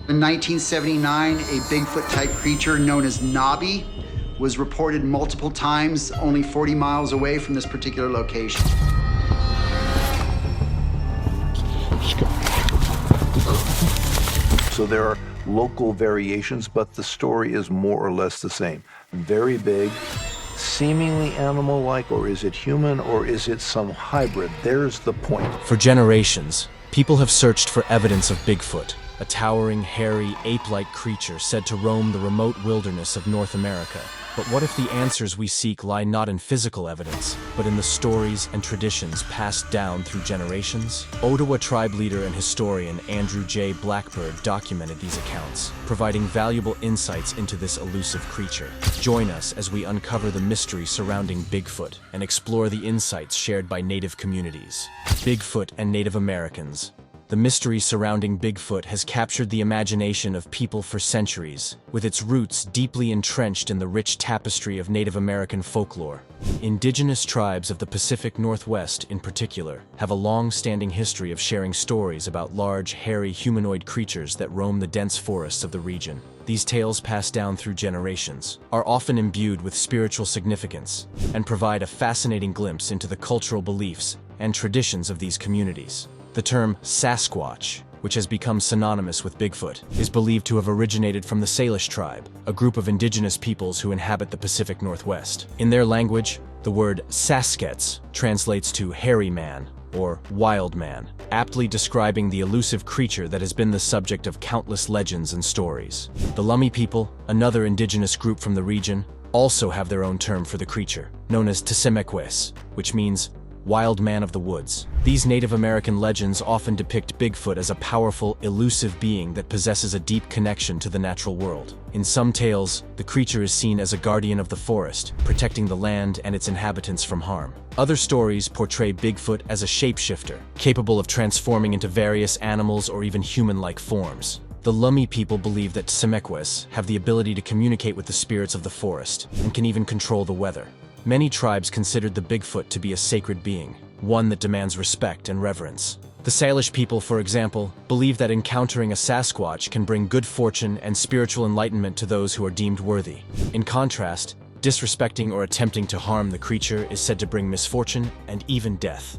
In 1979, a Bigfoot-type creature known as Nobby was reported multiple times only 40 miles away from this particular location. So there are local variations, but the story is more or less the same. Very big, seemingly animal-like, or is it human, or is it some hybrid? There's the point. For generations, people have searched for evidence of Bigfoot, a towering, hairy, ape-like creature said to roam the remote wilderness of North America. But what if the answers we seek lie not in physical evidence, but in the stories and traditions passed down through generations? Odawa tribe leader and historian Andrew J Blackbird documented these accounts, providing valuable insights into this elusive creature. Join us as we uncover the mystery surrounding Bigfoot and explore the insights shared by Native communities. Bigfoot and Native Americans. The mystery surrounding Bigfoot has captured the imagination of people for centuries, with its roots deeply entrenched in the rich tapestry of Native American folklore. Indigenous tribes of the Pacific Northwest, in particular, have a long-standing history of sharing stories about large, hairy humanoid creatures that roam the dense forests of the region. These tales, passed down through generations, are often imbued with spiritual significance and provide a fascinating glimpse into the cultural beliefs and traditions of these communities. The term Sasquatch, which has become synonymous with Bigfoot, is believed to have originated from the Salish tribe, a group of indigenous peoples who inhabit the Pacific Northwest. In their language, the word Saskets translates to hairy man or wild man, aptly describing the elusive creature that has been the subject of countless legends and stories. The Lummi people, another indigenous group from the region, also have their own term for the creature, known as Tsemekwes, which means wild man of the woods. These Native American legends often depict Bigfoot as a powerful, elusive being that possesses a deep connection to the natural world. In some tales, the creature is seen as a guardian of the forest, protecting the land and its inhabitants from harm. Other stories portray Bigfoot as a shapeshifter, capable of transforming into various animals or even human-like forms. The Lummi people believe that Tsemekwes have the ability to communicate with the spirits of the forest and can even control the weather. Many tribes considered the Bigfoot to be a sacred being, one that demands respect and reverence. The Salish people, for example, believe that encountering a Sasquatch can bring good fortune and spiritual enlightenment to those who are deemed worthy. In contrast, disrespecting or attempting to harm the creature is said to bring misfortune and even death.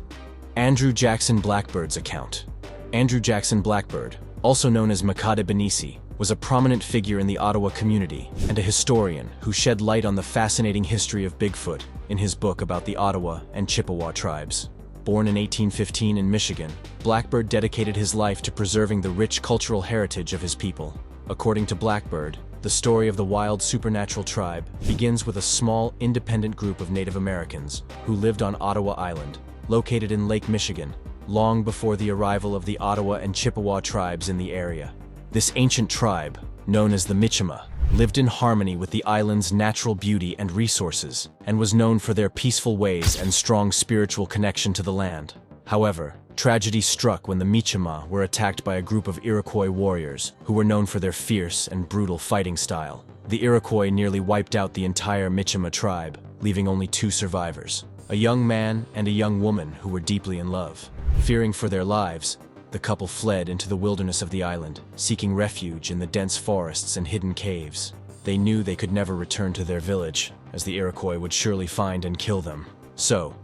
Andrew Jackson Blackbird's account. Andrew Jackson Blackbird, also known as Makade Benisi, was a prominent figure in the Odawa community and a historian who shed light on the fascinating history of Bigfoot in his book about the Odawa and Chippewa tribes. Born in 1815 in Michigan, Blackbird dedicated his life to preserving the rich cultural heritage of his people. According to Blackbird, the story of the wild supernatural tribe begins with a small, independent group of Native Americans who lived on Odawa Island, located in Lake Michigan, long before the arrival of the Odawa and Chippewa tribes in the area. This ancient tribe, known as the Michima, lived in harmony with the island's natural beauty and resources, and was known for their peaceful ways and strong spiritual connection to the land. However, tragedy struck when the Michima were attacked by a group of Iroquois warriors who were known for their fierce and brutal fighting style. The Iroquois nearly wiped out the entire Michima tribe, leaving only 2 survivors, a young man and a young woman who were deeply in love. Fearing for their lives, the couple fled into the wilderness of the island, seeking refuge in the dense forests and hidden caves. They knew they could never return to their village, as the Iroquois would surely find and kill them. So,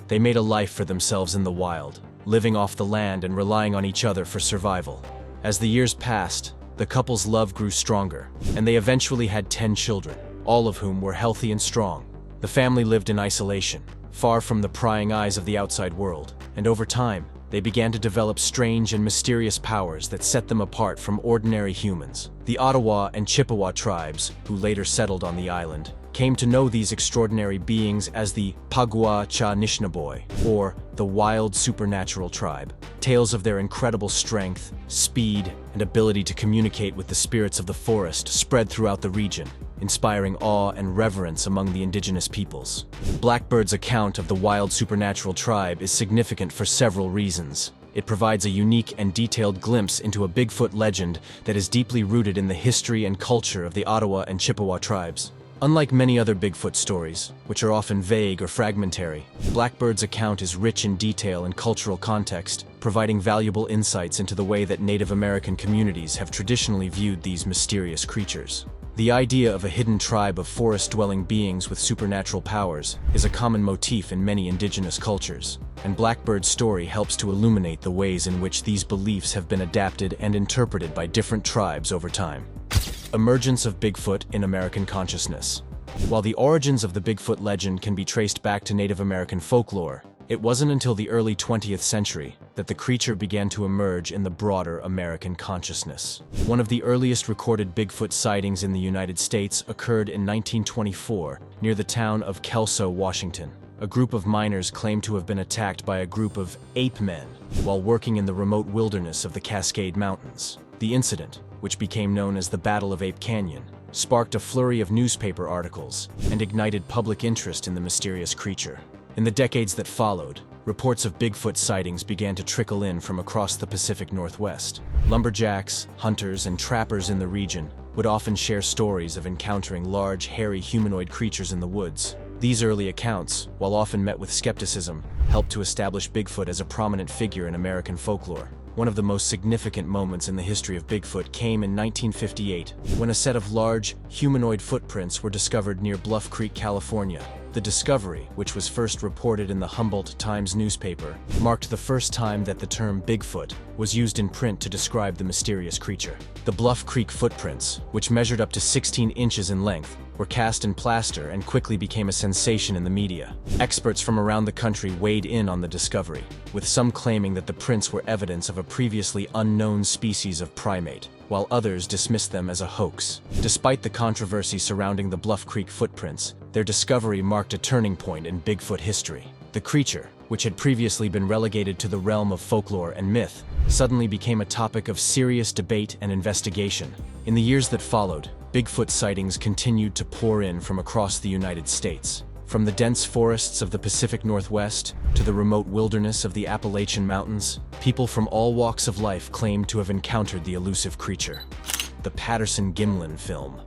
they made a life for themselves in the wild, living off the land and relying on each other for survival. As the years passed, the couple's love grew stronger, and they eventually had 10 children, all of whom were healthy and strong. The family lived in isolation, far from the prying eyes of the outside world, and over time, they began to develop strange and mysterious powers that set them apart from ordinary humans. The Odawa and Chippewa tribes, who later settled on the island, came to know these extraordinary beings as the Pagua Cha Nishnaboi, or the Wild Supernatural Tribe. Tales of their incredible strength, speed, and ability to communicate with the spirits of the forest spread throughout the region, inspiring awe and reverence among the indigenous peoples. Blackbird's account of the Wild Supernatural Tribe is significant for several reasons. It provides a unique and detailed glimpse into a Bigfoot legend that is deeply rooted in the history and culture of the Odawa and Chippewa tribes. Unlike many other Bigfoot stories, which are often vague or fragmentary, Blackbird's account is rich in detail and cultural context, providing valuable insights into the way that Native American communities have traditionally viewed these mysterious creatures. The idea of a hidden tribe of forest-dwelling beings with supernatural powers is a common motif in many indigenous cultures, and Blackbird's story helps to illuminate the ways in which these beliefs have been adapted and interpreted by different tribes over time. Emergence of Bigfoot in American consciousness. While the origins of the Bigfoot legend can be traced back to Native American folklore, it wasn't until the early 20th century that the creature began to emerge in the broader American consciousness. One of the earliest recorded Bigfoot sightings in the United States occurred in 1924 near the town of Kelso, Washington. A group of miners claimed to have been attacked by a group of ape men while working in the remote wilderness of the Cascade Mountains. The incident, which became known as the Battle of Ape Canyon, sparked a flurry of newspaper articles and ignited public interest in the mysterious creature. In the decades that followed, reports of Bigfoot sightings began to trickle in from across the Pacific Northwest. Lumberjacks, hunters, and trappers in the region would often share stories of encountering large, hairy humanoid creatures in the woods. These early accounts, while often met with skepticism, helped to establish Bigfoot as a prominent figure in American folklore. One of the most significant moments in the history of Bigfoot came in 1958, when a set of large, humanoid footprints were discovered near Bluff Creek, California. The discovery, which was first reported in the Humboldt Times newspaper, marked the first time that the term Bigfoot was used in print to describe the mysterious creature. The Bluff Creek footprints, which measured up to 16 inches in length, were cast in plaster and quickly became a sensation in the media. Experts from around the country weighed in on the discovery, with some claiming that the prints were evidence of a previously unknown species of primate, while others dismissed them as a hoax. Despite the controversy surrounding the Bluff Creek footprints, their discovery marked a turning point in Bigfoot history. The creature, which had previously been relegated to the realm of folklore and myth, suddenly became a topic of serious debate and investigation. In the years that followed, Bigfoot sightings continued to pour in from across the United States. From the dense forests of the Pacific Northwest to the remote wilderness of the Appalachian Mountains, people from all walks of life claimed to have encountered the elusive creature. The Patterson-Gimlin film.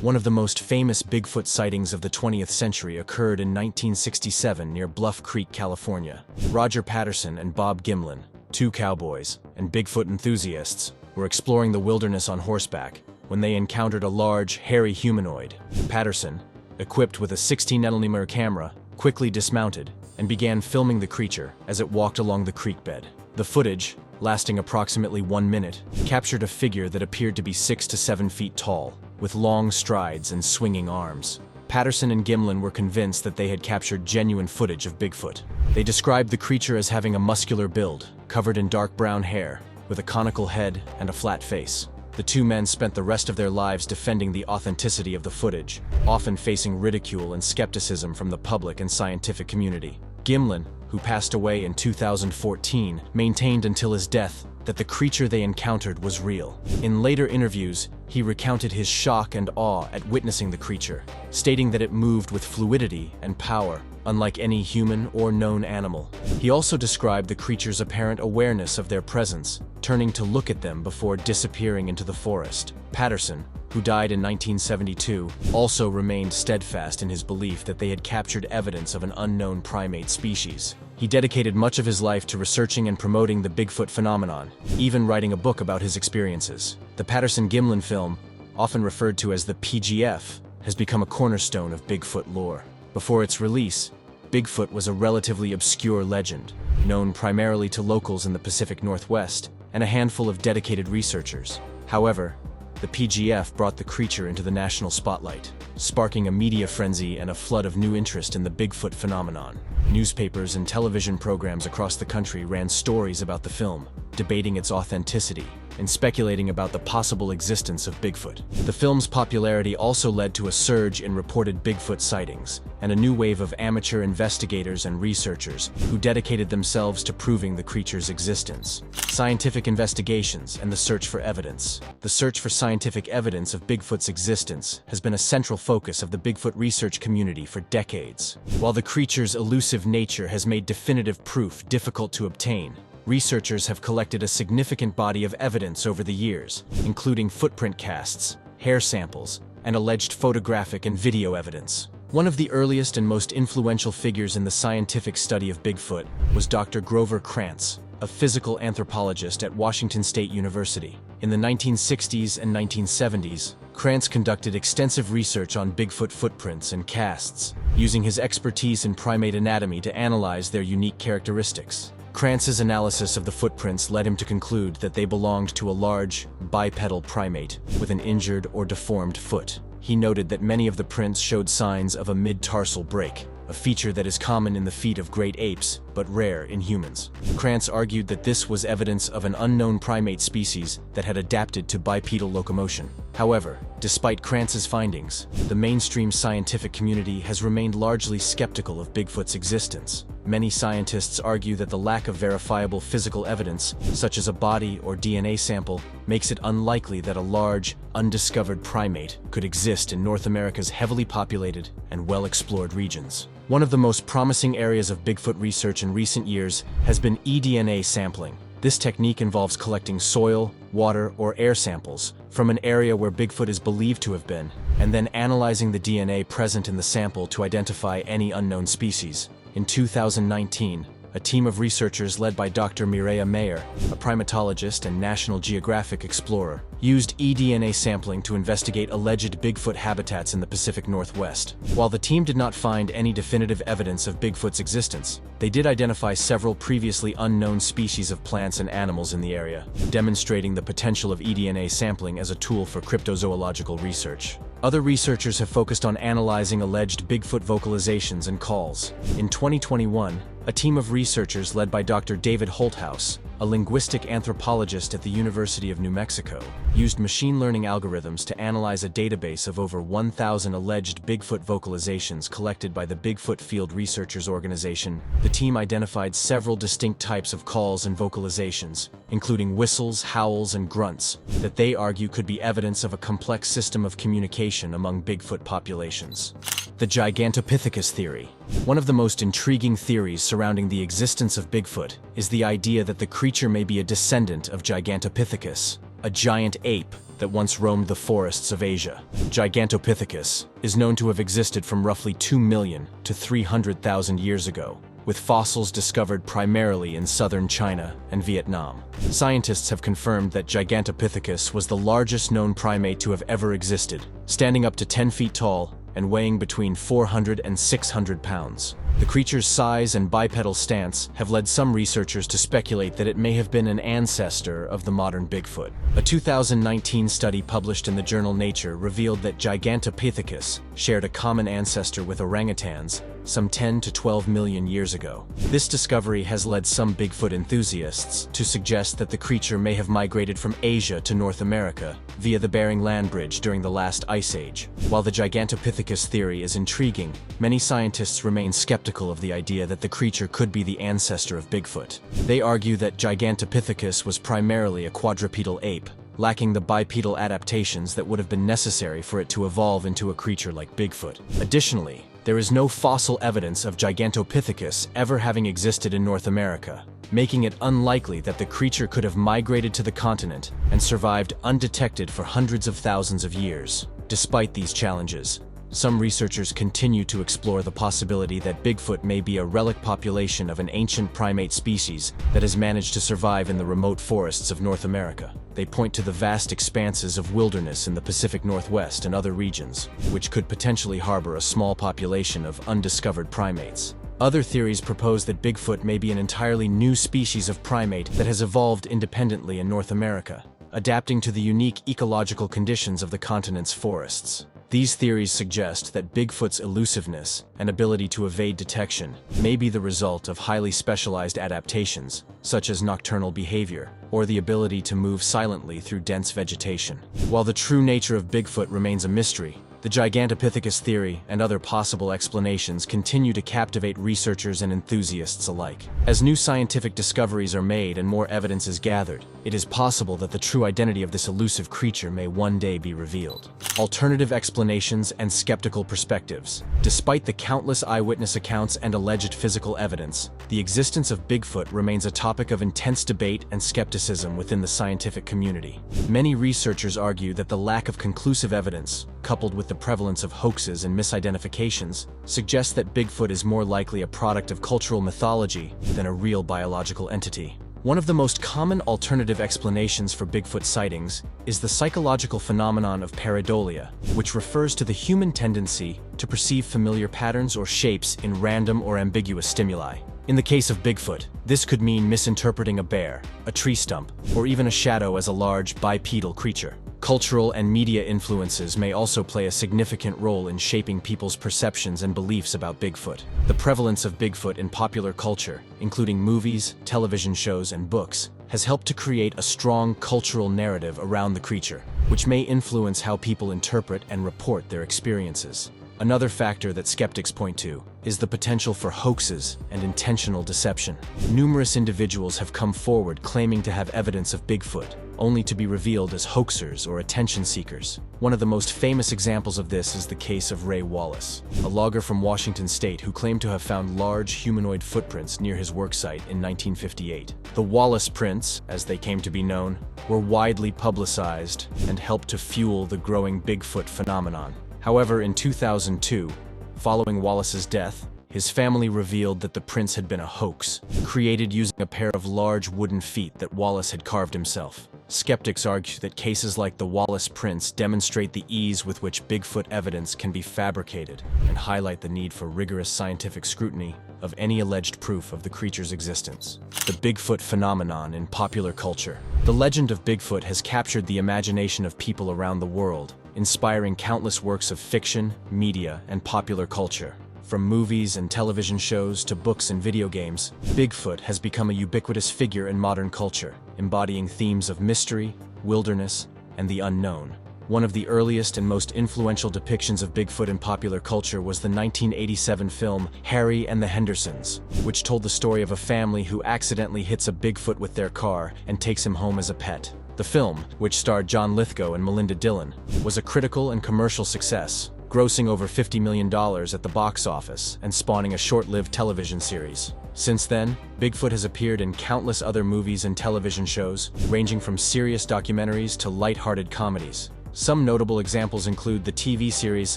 One of the most famous Bigfoot sightings of the 20th century occurred in 1967 near Bluff Creek, California. Roger Patterson and Bob Gimlin, two cowboys and Bigfoot enthusiasts, were exploring the wilderness on horseback when they encountered a large, hairy humanoid. Patterson, equipped with a 16mm camera, quickly dismounted and began filming the creature as it walked along the creek bed. The footage, lasting approximately 1 minute, captured a figure that appeared to be 6 to 7 feet tall, with long strides and swinging arms. Patterson and Gimlin were convinced that they had captured genuine footage of Bigfoot. They described the creature as having a muscular build, covered in dark brown hair, with a conical head and a flat face. The two men spent the rest of their lives defending the authenticity of the footage, often facing ridicule and skepticism from the public and scientific community. Gimlin, who passed away in 2014, maintained until his death that the creature they encountered was real. In later interviews, he recounted his shock and awe at witnessing the creature, stating that it moved with fluidity and power, unlike any human or known animal. He also described the creature's apparent awareness of their presence, turning to look at them before disappearing into the forest. Patterson, who died in 1972, also remained steadfast in his belief that they had captured evidence of an unknown primate species. He dedicated much of his life to researching and promoting the Bigfoot phenomenon, even writing a book about his experiences. The Patterson-Gimlin film, often referred to as the PGF, has become a cornerstone of Bigfoot lore. Before its release, Bigfoot was a relatively obscure legend, known primarily to locals in the Pacific Northwest and a handful of dedicated researchers. However, the PGF brought the creature into the national spotlight, sparking a media frenzy and a flood of new interest in the Bigfoot phenomenon. Newspapers and television programs across the country ran stories about the film, debating its authenticity and speculating about the possible existence of Bigfoot. The film's popularity also led to a surge in reported Bigfoot sightings and a new wave of amateur investigators and researchers who dedicated themselves to proving the creature's existence. Scientific investigations and the search for evidence. The search for scientific evidence of Bigfoot's existence has been a central focus of the Bigfoot research community for decades. While the creature's elusive nature has made definitive proof difficult to obtain, researchers have collected a significant body of evidence over the years, including footprint casts, hair samples, and alleged photographic and video evidence. One of the earliest and most influential figures in the scientific study of Bigfoot was Dr. Grover Krantz, a physical anthropologist at Washington State University. In the 1960s and 1970s, Krantz conducted extensive research on Bigfoot footprints and casts, using his expertise in primate anatomy to analyze their unique characteristics. Krantz's analysis of the footprints led him to conclude that they belonged to a large, bipedal primate with an injured or deformed foot. He noted that many of the prints showed signs of a mid-tarsal break, a feature that is common in the feet of great apes, but rare in humans. Krantz argued that this was evidence of an unknown primate species that had adapted to bipedal locomotion. However, despite Krantz's findings, the mainstream scientific community has remained largely skeptical of Bigfoot's existence. Many scientists argue that the lack of verifiable physical evidence, such as a body or DNA sample, makes it unlikely that a large, undiscovered primate could exist in North America's heavily populated and well-explored regions. One of the most promising areas of Bigfoot research in recent years has been eDNA sampling. This technique involves collecting soil, water, or air samples from an area where Bigfoot is believed to have been, and then analyzing the DNA present in the sample to identify any unknown species. In 2019, a team of researchers led by Dr. Mireya Mayer, a primatologist and National Geographic explorer, used eDNA sampling to investigate alleged Bigfoot habitats in the Pacific Northwest. While the team did not find any definitive evidence of Bigfoot's existence, they did identify several previously unknown species of plants and animals in the area, demonstrating the potential of eDNA sampling as a tool for cryptozoological research. Other researchers have focused on analyzing alleged Bigfoot vocalizations and calls. In 2021, a team of researchers led by Dr. David Holthaus, a linguistic anthropologist at the University of New Mexico, used machine learning algorithms to analyze a database of over 1,000 alleged Bigfoot vocalizations collected by the Bigfoot Field Researchers Organization. The team identified several distinct types of calls and vocalizations, including whistles, howls, and grunts, that they argue could be evidence of a complex system of communication among Bigfoot populations. The gigantopithecus theory. One of the most intriguing theories surrounding the existence of Bigfoot is the idea that the creature may be a descendant of Gigantopithecus, a giant ape that once roamed the forests of Asia. Gigantopithecus is known to have existed from roughly 2 million to 300,000 years ago, with fossils discovered primarily in southern China and Vietnam. Scientists have confirmed that Gigantopithecus was the largest known primate to have ever existed, standing up to 10 feet tall and weighing between 400 and 600 pounds. The creature's size and bipedal stance have led some researchers to speculate that it may have been an ancestor of the modern Bigfoot. A 2019 study published in the journal Nature revealed that Gigantopithecus shared a common ancestor with orangutans some 10 to 12 million years ago. This discovery has led some Bigfoot enthusiasts to suggest that the creature may have migrated from Asia to North America via the Bering Land Bridge during the last ice age. While the Gigantopithecus theory is intriguing, many scientists remain skeptical of the idea that the creature could be the ancestor of Bigfoot. They argue that Gigantopithecus was primarily a quadrupedal ape, lacking the bipedal adaptations that would have been necessary for it to evolve into a creature like Bigfoot. Additionally, there is no fossil evidence of Gigantopithecus ever having existed in North America, making it unlikely that the creature could have migrated to the continent and survived undetected for hundreds of thousands of years. Despite these challenges, some researchers continue to explore the possibility that Bigfoot may be a relic population of an ancient primate species that has managed to survive in the remote forests of North America. They point to the vast expanses of wilderness in the Pacific Northwest and other regions, which could potentially harbor a small population of undiscovered primates. Other theories propose that Bigfoot may be an entirely new species of primate that has evolved independently in North America, adapting to the unique ecological conditions of the continent's forests. These theories suggest that Bigfoot's elusiveness and ability to evade detection may be the result of highly specialized adaptations, such as nocturnal behavior, or the ability to move silently through dense vegetation. While the true nature of Bigfoot remains a mystery, The gigantopithecus theory and other possible explanations continue to captivate researchers and enthusiasts alike. As new scientific discoveries are made and more evidence is gathered, it is possible that the true identity of this elusive creature may one day be revealed. Alternative explanations and skeptical perspectives. Despite the countless eyewitness accounts and alleged physical evidence, the existence of Bigfoot remains a topic of intense debate and skepticism within the scientific community. Many researchers argue that the lack of conclusive evidence, coupled with the prevalence of hoaxes and misidentifications, suggests that Bigfoot is more likely a product of cultural mythology than a real biological entity. One of the most common alternative explanations for Bigfoot sightings is the psychological phenomenon of pareidolia, which refers to the human tendency to perceive familiar patterns or shapes in random or ambiguous stimuli. In the case of Bigfoot, this could mean misinterpreting a bear, a tree stump, or even a shadow as a large bipedal creature. Cultural and media influences may also play a significant role in shaping people's perceptions and beliefs about Bigfoot. The prevalence of Bigfoot in popular culture, including movies, television shows, and books, has helped to create a strong cultural narrative around the creature, which may influence how people interpret and report their experiences. Another factor that skeptics point to is the potential for hoaxes and intentional deception. Numerous individuals have come forward claiming to have evidence of Bigfoot, only to be revealed as hoaxers or attention seekers. One of the most famous examples of this is the case of Ray Wallace, a logger from Washington state who claimed to have found large humanoid footprints near his worksite in 1958. The Wallace prints, as they came to be known, were widely publicized and helped to fuel the growing Bigfoot phenomenon. However, in 2002, following Wallace's death, his family revealed that the prints had been a hoax, created using a pair of large wooden feet that Wallace had carved himself. Skeptics argue that cases like the Wallace prints demonstrate the ease with which Bigfoot evidence can be fabricated and highlight the need for rigorous scientific scrutiny of any alleged proof of the creature's existence. The Bigfoot phenomenon in popular culture. The legend of Bigfoot has captured the imagination of people around the world, inspiring countless works of fiction, media, and popular culture. From movies and television shows to books and video games, Bigfoot has become a ubiquitous figure in modern culture, embodying themes of mystery, wilderness, and the unknown. One of the earliest and most influential depictions of Bigfoot in popular culture was the 1987 film Harry and the Hendersons, which told the story of a family who accidentally hits a Bigfoot with their car and takes him home as a pet. The film, which starred John Lithgow and Melinda Dillon, was a critical and commercial success, grossing over $50 million at the box office and spawning a short-lived television series. Since then, Bigfoot has appeared in countless other movies and television shows, ranging from serious documentaries to light-hearted comedies. Some notable examples include the TV series,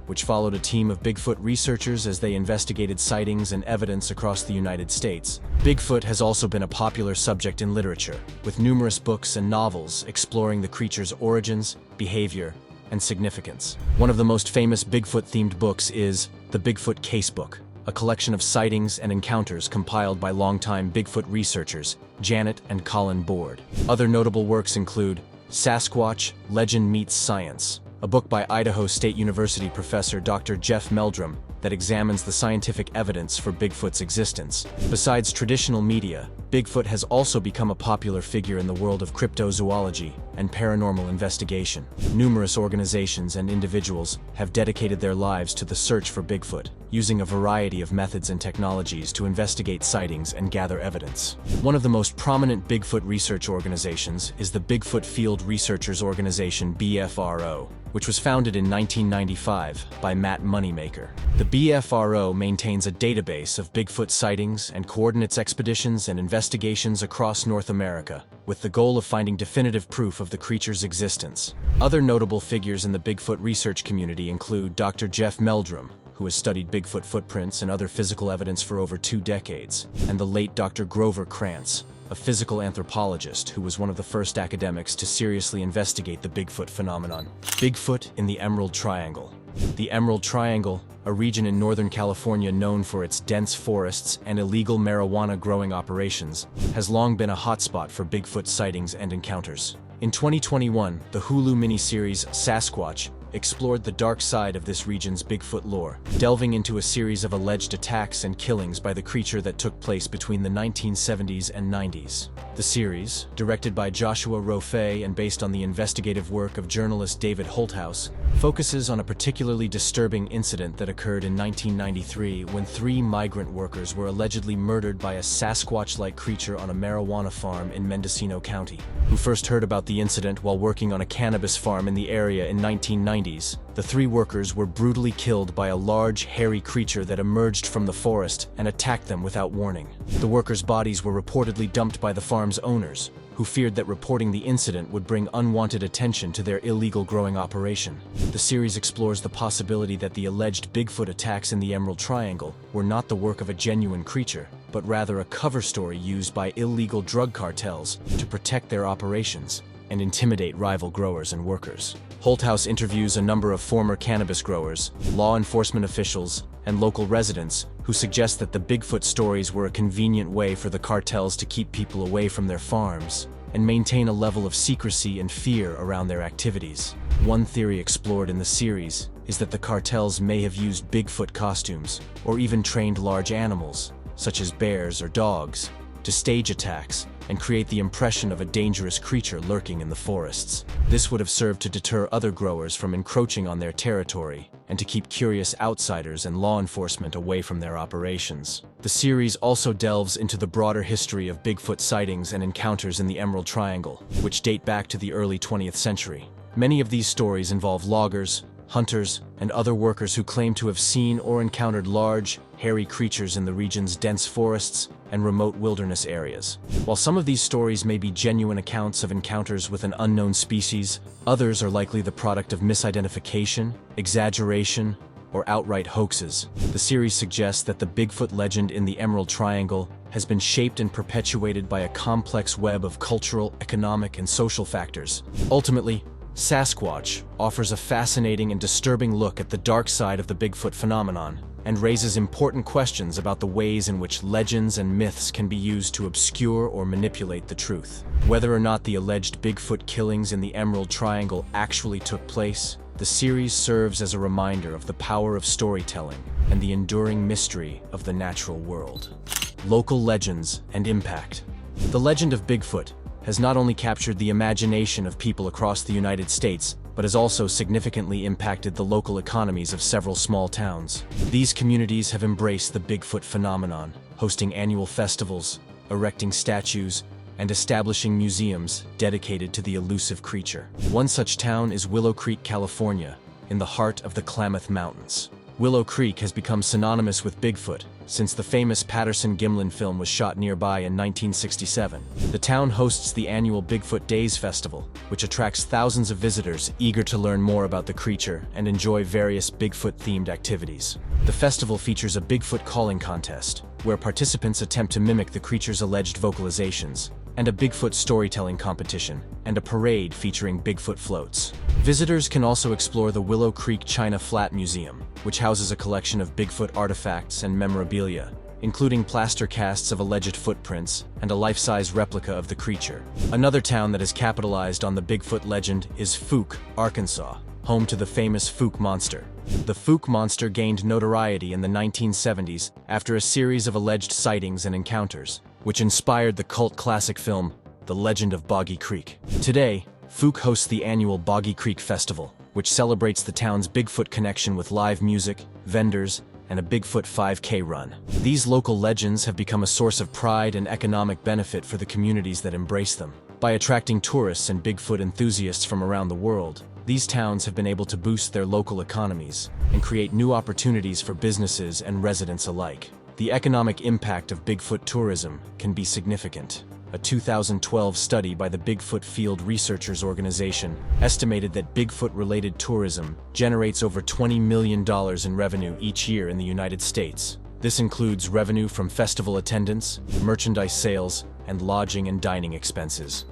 which followed a team of Bigfoot researchers as they investigated sightings and evidence across the United States. Bigfoot has also been a popular subject in literature, with numerous books and novels exploring the creature's origins, behavior, and significance. One of the most famous Bigfoot-themed books is The Bigfoot Casebook, a collection of sightings and encounters compiled by longtime Bigfoot researchers Janet and Colin Board. Other notable works include Sasquatch: Legend Meets Science, a book by Idaho State University professor Dr. Jeff Meldrum that examines the scientific evidence for Bigfoot's existence. Besides traditional media, Bigfoot has also become a popular figure in the world of cryptozoology and paranormal investigation. Numerous organizations and individuals have dedicated their lives to the search for Bigfoot, using a variety of methods and technologies to investigate sightings and gather evidence. One of the most prominent Bigfoot research organizations is the Bigfoot Field Researchers Organization (BFRO), which was founded in 1995 by Matt Moneymaker. The BFRO maintains a database of Bigfoot sightings and coordinates expeditions and investigations across North America, with the goal of finding definitive proof of the creature's existence. Other notable figures in the Bigfoot research community include Dr. Jeff Meldrum, who has studied Bigfoot footprints and other physical evidence for over 2 decades, and the late Dr. Grover Krantz, a physical anthropologist who was one of the first academics to seriously investigate the Bigfoot phenomenon. Bigfoot in the Emerald Triangle. The Emerald Triangle, a region in Northern California known for its dense forests and illegal marijuana growing operations, has long been a hotspot for Bigfoot sightings and encounters. In 2021, the Hulu miniseries Sasquatch explored the dark side of this region's Bigfoot lore, delving into a series of alleged attacks and killings by the creature that took place between the 1970s and 90s. The series, directed by Joshua Rofe and based on the investigative work of journalist David Holthouse, focuses on a particularly disturbing incident that occurred in 1993 when 3 migrant workers were allegedly murdered by a Sasquatch-like creature on a marijuana farm in Mendocino County. Who first heard about the incident while working on a cannabis farm in the area in 1990s, the 3 workers were brutally killed by a large, hairy creature that emerged from the forest and attacked them without warning. The workers' bodies were reportedly dumped by the farm's owners, who feared that reporting the incident would bring unwanted attention to their illegal growing operation. The series explores the possibility that the alleged Bigfoot attacks in the Emerald Triangle were not the work of a genuine creature, but rather a cover story used by illegal drug cartels to protect their operations and intimidate rival growers and workers. Holthouse interviews a number of former cannabis growers, law enforcement officials, and local residents who suggest that the Bigfoot stories were a convenient way for the cartels to keep people away from their farms and maintain a level of secrecy and fear around their activities. One theory explored in the series is that the cartels may have used Bigfoot costumes or even trained large animals, such as bears or dogs, to stage attacks and create the impression of a dangerous creature lurking in the forests. This would have served to deter other growers from encroaching on their territory and to keep curious outsiders and law enforcement away from their operations. The series also delves into the broader history of Bigfoot sightings and encounters in the Emerald Triangle, which date back to the early 20th century. Many of these stories involve loggers, hunters, and other workers who claim to have seen or encountered large, hairy creatures in the region's dense forests and remote wilderness areas. While some of these stories may be genuine accounts of encounters with an unknown species, others are likely the product of misidentification, exaggeration, or outright hoaxes. The series suggests that the Bigfoot legend in the Emerald Triangle has been shaped and perpetuated by a complex web of cultural, economic, and social factors. Ultimately, Sasquatch offers a fascinating and disturbing look at the dark side of the Bigfoot phenomenon and raises important questions about the ways in which legends and myths can be used to obscure or manipulate the truth. Whether or not the alleged Bigfoot killings in the Emerald Triangle actually took place, the series serves as a reminder of the power of storytelling and the enduring mystery of the natural world. Local legends and impact. The legend of Bigfoot has not only captured the imagination of people across the United States, but has also significantly impacted the local economies of several small towns. These communities have embraced the Bigfoot phenomenon, hosting annual festivals, erecting statues, and establishing museums dedicated to the elusive creature. One such town is Willow Creek, California, in the heart of the Klamath Mountains. Willow Creek has become synonymous with Bigfoot since the famous Patterson-Gimlin film was shot nearby in 1967. The town hosts the annual Bigfoot Days Festival, which attracts thousands of visitors eager to learn more about the creature and enjoy various Bigfoot-themed activities. The festival features a Bigfoot calling contest, where participants attempt to mimic the creature's alleged vocalizations, and a Bigfoot storytelling competition, and a parade featuring Bigfoot floats. Visitors can also explore the Willow Creek China Flat Museum, which houses a collection of Bigfoot artifacts and memorabilia, including plaster casts of alleged footprints and a life-size replica of the creature. Another town that has capitalized on the Bigfoot legend is Fouke, Arkansas, home to the famous Fouke monster. The Fouke monster gained notoriety in the 1970s after a series of alleged sightings and encounters, which inspired the cult classic film, The Legend of Boggy Creek. Today, Fouke hosts the annual Boggy Creek Festival, which celebrates the town's Bigfoot connection with live music, vendors, and a Bigfoot 5K run. These local legends have become a source of pride and economic benefit for the communities that embrace them. By attracting tourists and Bigfoot enthusiasts from around the world, these towns have been able to boost their local economies and create new opportunities for businesses and residents alike. The economic impact of Bigfoot tourism can be significant. A 2012 study by the Bigfoot Field Researchers Organization estimated that Bigfoot-related tourism generates over $20 million in revenue each year in the United States. This includes revenue from festival attendance, merchandise sales, and lodging and dining expenses.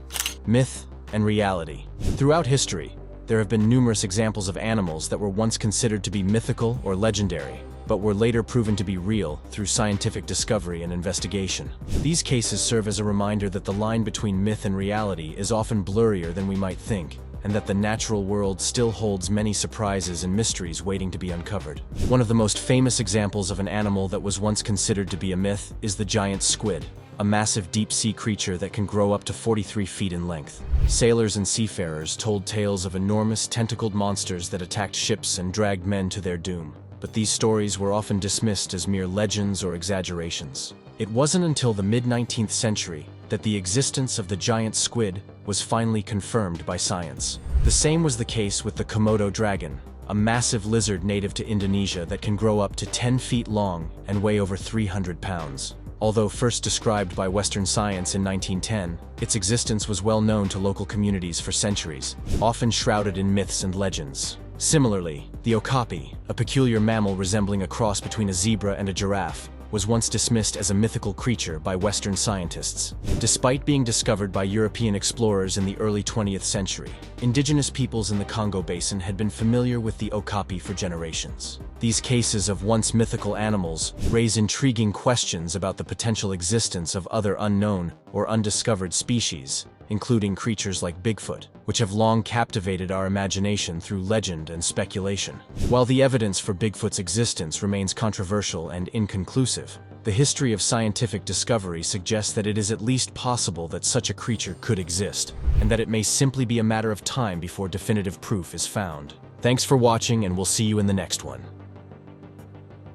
Myth and reality. Throughout history, there have been numerous examples of animals that were once considered to be mythical or legendary, but were later proven to be real through scientific discovery and investigation. These cases serve as a reminder that the line between myth and reality is often blurrier than we might think, and that the natural world still holds many surprises and mysteries waiting to be uncovered. One of the most famous examples of an animal that was once considered to be a myth is the giant squid, a massive deep-sea creature that can grow up to 43 feet in length. Sailors and seafarers told tales of enormous tentacled monsters that attacked ships and dragged men to their doom. But these stories were often dismissed as mere legends or exaggerations. It wasn't until the mid-19th century that the existence of the giant squid was finally confirmed by science. The same was the case with the Komodo dragon, a massive lizard native to Indonesia that can grow up to 10 feet long and weigh over 300 pounds. Although first described by Western science in 1910, its existence was well known to local communities for centuries, often shrouded in myths and legends. Similarly, the okapi, a peculiar mammal resembling a cross between a zebra and a giraffe, was once dismissed as a mythical creature by Western scientists. Despite being discovered by European explorers in the early 20th century, indigenous peoples in the Congo Basin had been familiar with the okapi for generations. These cases of once mythical animals raise intriguing questions about the potential existence of other unknown or undiscovered species, including creatures like Bigfoot, which have long captivated our imagination through legend and speculation. While the evidence for Bigfoot's existence remains controversial and inconclusive, the history of scientific discovery suggests that it is at least possible that such a creature could exist, and that it may simply be a matter of time before definitive proof is found. Thanks for watching, and we'll see you in the next one.